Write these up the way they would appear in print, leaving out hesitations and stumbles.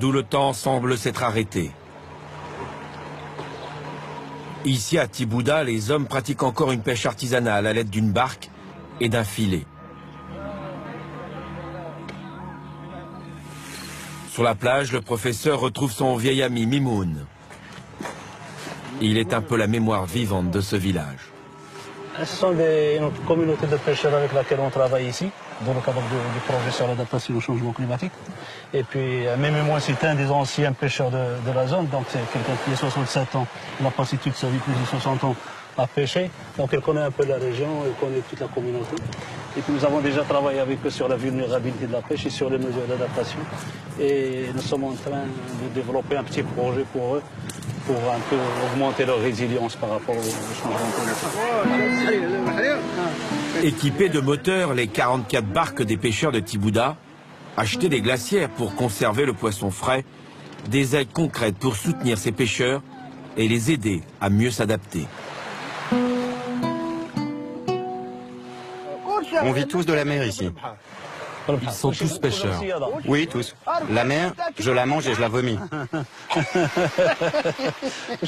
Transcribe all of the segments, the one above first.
d'où le temps semble s'être arrêté. Ici, à Tibouda, les hommes pratiquent encore une pêche artisanale à l'aide d'une barque et d'un filet. Sur la plage, le professeur retrouve son vieil ami Mimoun. Il est un peu la mémoire vivante de ce village. Ce sont une communauté de pêcheurs avec laquelle on travaille ici, dans le cadre du projet sur l'adaptation au changement climatique. Et puis, même moi, c'est un des anciens pêcheurs de la zone, donc c'est quelqu'un qui a 67 ans, il a passé toute sa vie, plus de 60 ans, à pêcher. Donc il connaît un peu la région, il connaît toute la communauté. Et puis nous avons déjà travaillé avec eux sur la vulnérabilité de la pêche et sur les mesures d'adaptation. Et nous sommes en train de développer un petit projet pour eux, pour un peu augmenter leur résilience par rapport au changement climatique. Équipés de moteurs, les 44 barques des pêcheurs de Tibouda achetaient des glacières pour conserver le poisson frais, des aides concrètes pour soutenir ces pêcheurs et les aider à mieux s'adapter. On vit tous de la mer ici. Ils sont tous pêcheurs. Oui, tous. La mer, je la mange et je la vomis.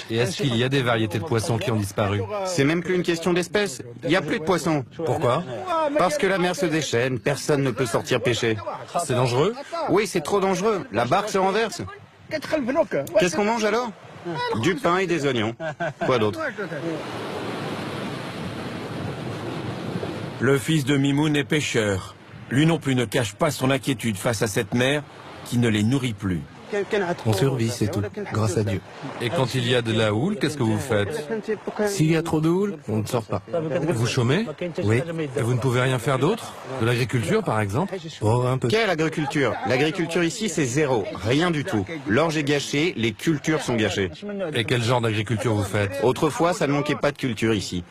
Et est-ce qu'il y a des variétés de poissons qui ont disparu? C'est même plus une question d'espèces. Il n'y a plus de poissons. Pourquoi? Parce que la mer se déchaîne, personne ne peut sortir pêcher. C'est dangereux? Oui, c'est trop dangereux. La barque se renverse. Qu'est-ce qu'on mange alors? Du pain et des oignons. Quoi d'autre? Le fils de Mimoun est pêcheur. Lui non plus ne cache pas son inquiétude face à cette mer qui ne les nourrit plus. On survit, c'est tout, grâce à Dieu. Et quand il y a de la houle, qu'est-ce que vous faites? S'il y a trop de houle, on ne sort pas. Vous chômez? Oui. Et vous ne pouvez rien faire d'autre? De l'agriculture, par exemple? Oh, un peu. Quelle agriculture? L'agriculture ici, c'est zéro. Rien du tout. L'orge est gâchée, les cultures sont gâchées. Et quel genre d'agriculture vous faites? Autrefois, ça ne manquait pas de culture ici.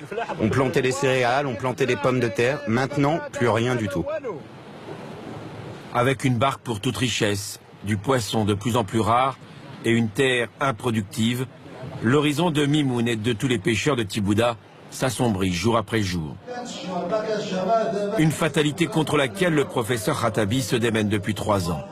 On plantait des céréales, on plantait des pommes de terre. Maintenant, plus rien du tout. Avec une barque pour toute richesse, du poisson de plus en plus rare et une terre improductive, l'horizon de Mimoun et de tous les pêcheurs de Tibouda s'assombrit jour après jour. Une fatalité contre laquelle le professeur Khatabi se démène depuis 3 ans.